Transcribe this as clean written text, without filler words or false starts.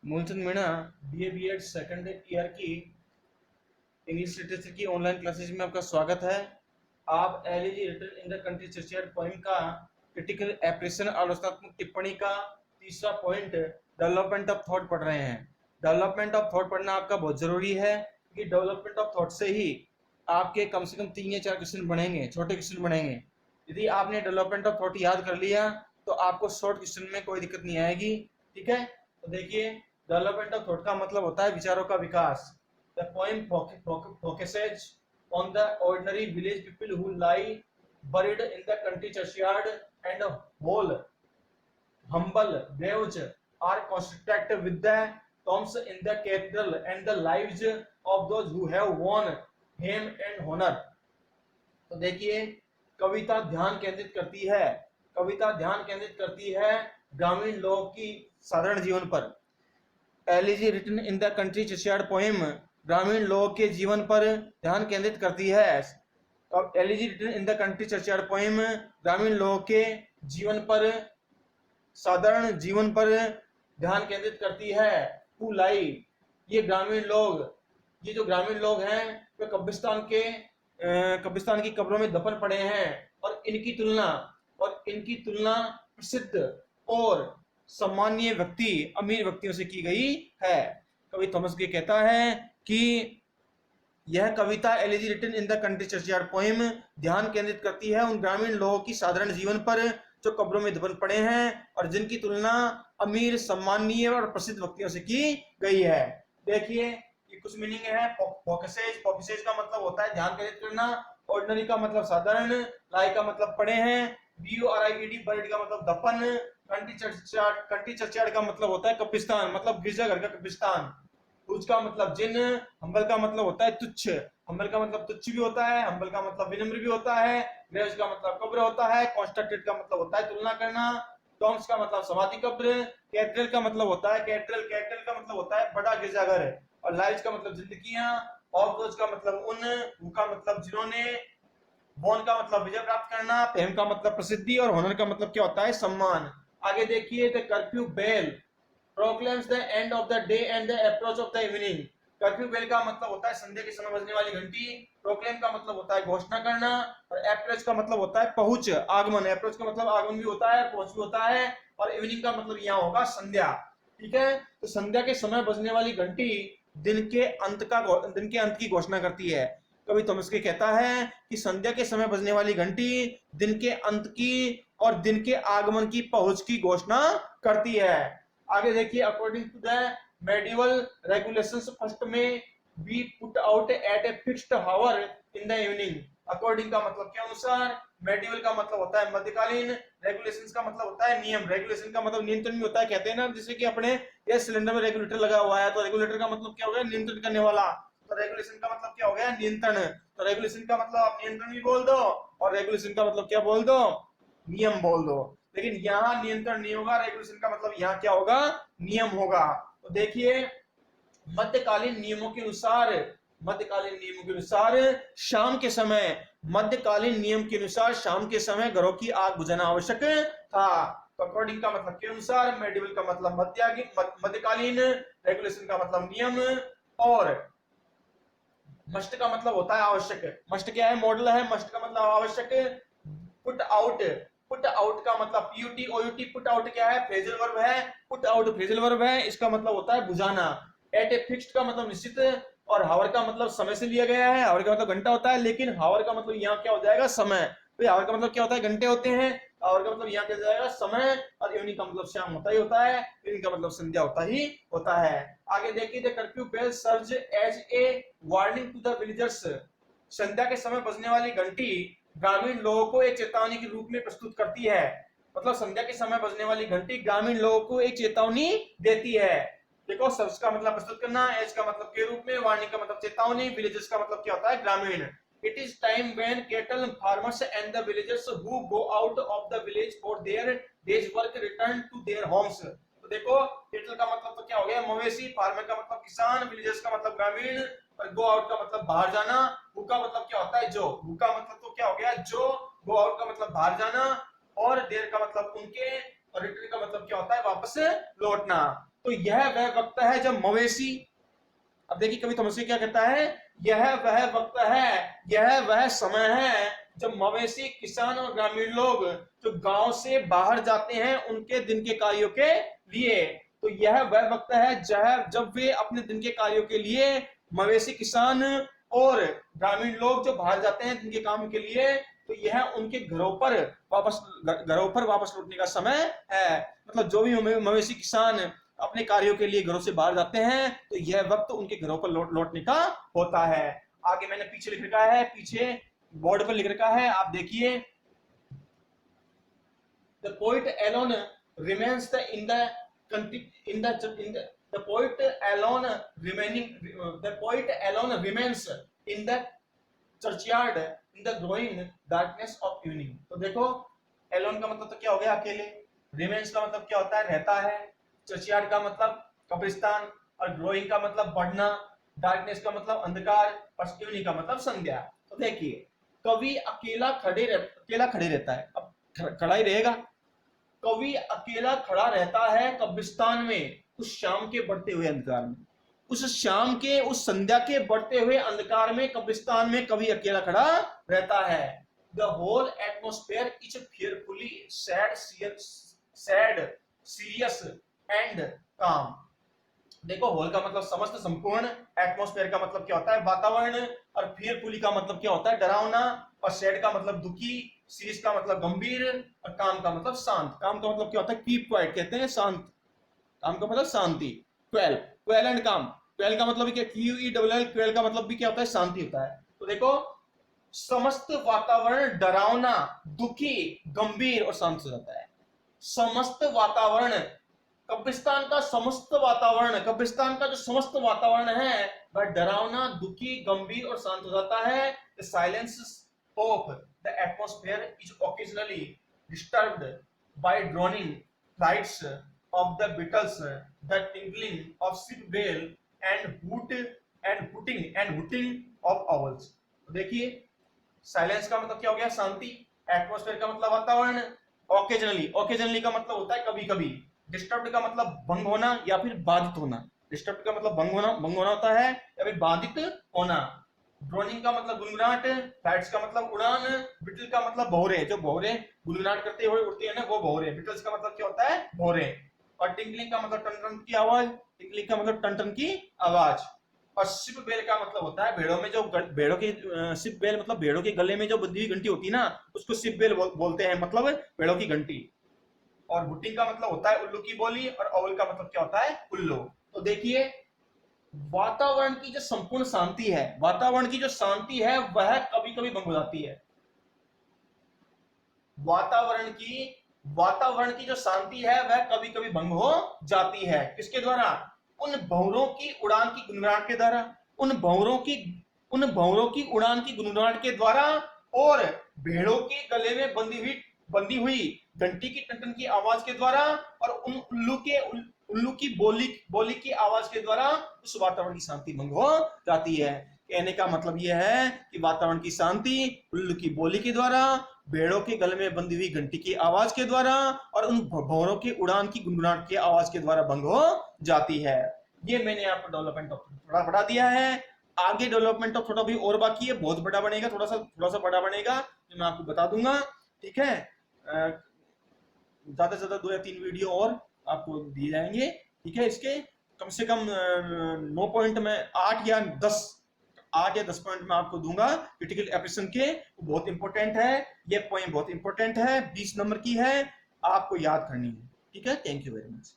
Moolchand Meena BA BEd second year की English literature की online classes में आपका स्वागत है। आप elegy written in the country churchyard poem का क्रिटिकल एप्रेशन आलोचनात्मक टिप्पणी का तीसरा पॉइंट डेवलपमेंट ऑफ थॉट पढ़ रहे हैं। डेवलपमेंट ऑफ थॉट पढ़ना आपका बहुत जरूरी है क्योंकि डेवलपमेंट ऑफ थॉट से ही आपके कम से कम 3 या 4 क्वेश्चन बनेंगे, छोटे क्वेश्चन बनेंगे। यदि आपने डेवलपमेंट ऑफ थॉट याद कर लिया तो आपको शॉर्ट क्वेश्चन में कोई दिक्कत नहीं आएगी। ठीक है, तो देखिए डेवलपमेंट ऑफ थॉट का मतलब होता है विचारों का विकास। The poem focuses on the ordinary village people who lie buried in the country churchyard and whole humble graves are constructed with the tombs in the cathedral and the lives of those who have won fame and honor। तो देखिए कविता ध्यान केंद्रित करती है, कविता ध्यान केंद्रित करती है ग्रामीण लोगों की साधारण जीवन पर। Elegy written in the country churchyard poem ग्रामीण लोगों के जीवन पर ध्यान केंद्रित करती है। Elegy written in the country churchyard poem ग्रामीण लोगों के जीवन पर, साधारण जीवन पर ध्यान केंद्रित करती है। हु लाई, ये ग्रामीण लोग, ये जो ग्रामीण लोग हैं वे कब्रिस्तान की कब्रों में दफन पड़े हैं और इनकी तुलना प्रसिद्ध और सम्मानीय व्यक्ति, अमीर व्यक्तियों से की गई है। कवि थॉमस के कहता है कि यह कविता elegy written in the country churchyard poem ध्यान केंद्रित करती है उन ग्रामीण लोगों की साधारण जीवन पर जो कब्रों में दफन पड़े हैं और जिनकी तुलना अमीर, सम्मानीय और प्रसिद्ध व्यक्तियों से की गई है। देखिए ये कुछ मीनिंग है। फोकसेज का मतलब होता है ध्यान केंद्रित करना, ऑर्डिनरी का मतलब साधारण, लाई का मतलब पड़े हैं, BURIED बर्ड का मतलब दफन, कंट्री चर्चयार्ड का मतलब होता है कब्रिस्तान, मतलब गिरजाघर का कब्रिस्तान, तुझ का मतलब जिन, हम्बल का मतलब होता है तुच्छ, हम्बल का मतलब तुच्छ भी होता है, हम्बल का मतलब विनम्र भी होता है, ग्रेव्स का मतलब कब्र होता है, कॉन्स्ट्रक्टेड का मतलब होता है तुलना करना, टॉम्स का मतलब समाधि कब्र, कैथेड्रल का मतलब होता है कैथेड्रल का मतलब होता है बड़ा गिरजाघर, और लाइव्स का मतलब जिंदगियां, ऑफ दोज का मतलब उन, हु का मतलब जिन्होंने, बोन का मतलब विजय प्राप्त करना, फेम का मतलब प्रसिद्धि और होनर का मतलब क्या होता है सम्मान। आगे देखिए the curfew bell proclaims the end of the day and the approach of the evening. Curfew bell का मतलब होता है संध्या के समय बजने वाली घंटी, प्रोक्लेम का मतलब होता है घोषणा करना, और अप्रोच का मतलब होता है पहुंच, आगमन। अप्रोच का मतलब आगमन भी होता है, पहुंच भी होता है, और इवनिंग का मतलब यहाँ होगा संध्या। ठीक है, तो संध्या के समय बजने वाली घंटी दिन के अंत की घोषणा करती है। कवि थॉमस के कहता है कि संध्या के समय बजने वाली घंटी दिन के अंत की और दिन के आगमन की पहुंच की घोषणा करती है। आगे देखिए according to the medieval regulations first में be put out at a fixed hour in the evening. According का मतलब के अनुसार, मेडिवल का मतलब होता है मध्यकालीन, रेगुलेशंस का मतलब होता है नियम, रेगुलेशन का मतलब नियंत्रण भी होता है। कहते हैं ना जैसे कि अपने ये सिलेंडर में रेगुलेटर लगा हुआ है, तो रेगुलेटर का मतलब क्या हो गया, नियंत्रण करने वाला। तो रेगुलेशन का मतलब क्या हो गया, नियंत्रण। तो रेगुलेशन का मतलब आप नियंत्रण भी बोल दो और रेगुलेशन का मतलब क्या बोल दो, नियम बोल दो। लेकिन यहाँ नियंत्रण नहीं होगा, रेगुलेशन का मतलब यहाँ क्या होगा, नियम होगा। तो देखिए मध्यकालीन नियमों के अनुसार, मध्यकालीन नियमों के अनुसार शाम के समय, मध्यकालीन नियम के अनुसार शाम के समय घरों की आग बुझाना आवश्यक था। तो अकॉर्डिंग का मतलब के अनुसार, मेडिवल का मतलब मध्यकालीन, रेगुलेशन का मतलब नियम, और मस्ट का मतलब होता है आवश्यक। मस्ट क्या है, मॉडल है, मस्ट का मतलब आवश्यक। पुट आउट, पुट आउट का मतलब पीयूटी ओयूटी, पुट आउट क्या है, फ्रेजल वर्ब है, पुट आउट फ्रेजल वर्ब है, इसका मतलब होता है बुझाना। एट ए फिक्स्ड का मतलब निश्चित, और हावर का मतलब समय से लिया गया है, हावर का मतलब घंटा होता है, लेकिन हावर का मतलब यहाँ क्या हो जाएगा, समय। तो हावर का मतलब क्या होता है, घंटे होते हैं, हावर का मतलब यहाँ क्या जाएगा, समय, और इवनिंग का मतलब शाम होता ही होता है, इवनिंग का मतलब संध्या होता ही होता है। आगे देखिए the curfew bell serves as a warning to the villagers. संध्या के समय बजने वाली घंटी ग्रामीण लोगों को एक चेतावनी के रूप में प्रस्तुत करती है। मतलब संध्या के समय बजने वाली घंटी ग्रामीण लोगों को एक चेतावनी देती है। देखो सर्व्स का मतलब प्रस्तुत करना, एज का मतलब के रूप में, वार्निंग का मतलब चेतावनी, विलेजर्स का मतलब क्या होता है, ग्रामीण। It is time when cattle farmers and the villagers who go out of the village for their day's work return to their homes। तो देखो cattle का मतलब तो क्या हो गया, मवेशी, फार्मर का मतलब किसान, विलेजर्स का मतलब ग्रामीण, और गो आउट का मतलब बाहर जाना, हु का मतलब क्या होता है, जो, हु का मतलब तो क्या हो गया, जो, गो आउट का मतलब बाहर जाना, और देर का मतलब उनके, और रिटर्न का मतलब क्या होता है, वापस लौटना। तो यह वह वक्त है जब मवेशी, अब देखिए कवि थॉमस क्या कहता है, यह वह वक्त है, यह वह समय है जब मवेशी, किसान और ग्रामीण लोग जो गांव से बाहर जाते हैं उनके दिन के कार्यों के लिए। तो यह वह वक्त है जब वे अपने दिन के कार्यों के लिए, मवेशी, किसान और ग्रामीण लोग जो बाहर जाते हैं दिन के काम के लिए, तो यह उनके घरों पर वापस लौटने का समय है। मतलब जो भी मवेशी, किसान अपने कार्यों के लिए घरों से बाहर जाते हैं तो यह वक्त उनके घरों पर लौटने का होता है। आगे मैंने पीछे लिख रखा है, पीछे बोर्ड पर लिख रखा है, आप देखिए। The poet alone remains the poet alone remains in the churchyard in the growing darkness of evening। तो देखो एलोन का मतलब तो क्या हो गया, अकेले। रिमेन्स का मतलब क्या होता है, रहता है। चर्चयार्ड का मतलब कब्रिस्तान, और ग्रोइंग का मतलब बढ़ना, डार्कनेस का मतलब अंधकार, और इवनिंग का मतलब संध्या। तो देखिए कवि अकेला खड़े रहता है, अब खड़ा ही रहेगा। कवि अकेला खड़ा रहता है कब्रिस्तान में उस शाम के बढ़ते हुए अंधकार में, उस संध्या के बढ़ते हुए अंधकार में कब्रिस्तान में कवि अकेला खड़ा रहता है। The whole atmosphere is fearfully sad, serious and calm. देखो होल का मतलब समस्त, संपूर्ण, एटमोस्फेयर का मतलब क्या होता है, वातावरण, और फियरफुली का मतलब क्या होता है, डरावना, और सैड का मतलब दुखी, सीरियस का मतलब गंभीर, और काम का मतलब शांत। काम का मतलब क्या होता है, कीप क्वाइट कहते हैं, शांत। काम का मतलब शांति। क्वेल एंड काम, क्वेल का मतलब क्या, QUELL, क्वेल का मतलब भी क्या होता है, शांति होता है। तो देखो समस्त वातावरण डरावना, दुखी, गंभीर और शांत हो जाता है। समस्त वातावरण, कब्रिस्तान का समस्त वातावरण, कब्रिस्तान का जो समस्त वातावरण है वह डरावना, दुखी, गंभीर और शांत हो जाता है। The silence of the atmosphere is occasionally disturbed by droning flights of the beetles, the tinkling of ship bell and hooting of owls। तो देखिए साइलेंस का मतलब क्या हो गया, शांति। एटमॉस्फेयर का मतलब वातावरण। ओकेजनली का मतलब होता है कभी कभी। डिस्टर्ब्ड का मतलब भंग होना या फिर बाधित होना। डिस्टर्ब्ड का मतलब भंग होना होता है या फिर बाधित होना। ड्रोनिंग का मतलब गुनगुनाहट, फ्लाइट्स का मतलब उड़ान, बिटल का मतलब भौरे, जो भौरे गुनगुनाहट करते हुए उड़ते हैं ना वो भौरे। बिटल्स का मतलब क्या होता है, भौरे। और टिंकलिंग का मतलब टन टन की आवाज, टिंकलिंग का मतलब टन टन की आवाज। और शिप बेल का मतलब होता है भेड़ों में जो भेड़ों की शिप बेल मतलब भेड़ों के गले में जो बंधी हुई घंटी होती है ना उसको शिप बेल बोलते हैं, मतलब भेड़ों की घंटी। और हुटिंग का मतलब होता है उल्लू की बोली, और अवल का मतलब क्या होता है, उल्लू। तो देखिए वातावरण की जो संपूर्ण शांति है, वातावरण की जो शांति है वह कभी कभी भंग हो जाती है। वातावरण की जो शांति है वह कभी कभी भंग हो जाती है। किसके द्वारा, उन भंवरों की उड़ान की गुनगुनाहट के द्वारा, उन भंवरों की उड़ान की गुनगुनाहट के द्वारा, और भेड़ों के गले में बंधी हुई घंटी की टन की आवाज के द्वारा, और उन उल्लू की बोली की आवाज के द्वारा उस वातावरण की शांति भंग हो जाती है। कहने का मतलब यह है कि वातावरण की शांति उल्लू की बोली के द्वारा, भेड़ों के गले में बंधी हुई घंटी की आवाज के द्वारा, और उन भंवरों की उड़ान की गुनगुनाहट की आवाज के द्वारा भंग हो जाती है। ये मैंने आपको डेवलपमेंट ऑफ थोड़ा बढ़ा दिया है। आगे डेवलपमेंट ऑफ थोड़ा भी और बाकी है, बहुत बड़ा बनेगा, थोड़ा सा बड़ा बनेगा जो मैं आपको बता दूंगा। ठीक है, ज्यादा से ज्यादा 2 या 3 वीडियो और आपको दिए जाएंगे। ठीक है, इसके कम से कम 9 पॉइंट में 8 या 10 पॉइंट मैं आपको दूंगा क्रिटिकल एप्रेशन के। बहुत इंपॉर्टेंट है, ये पॉइंट बहुत इंपॉर्टेंट है, 20 नंबर की है, आपको याद करनी है। ठीक है, थैंक यू वेरी मच।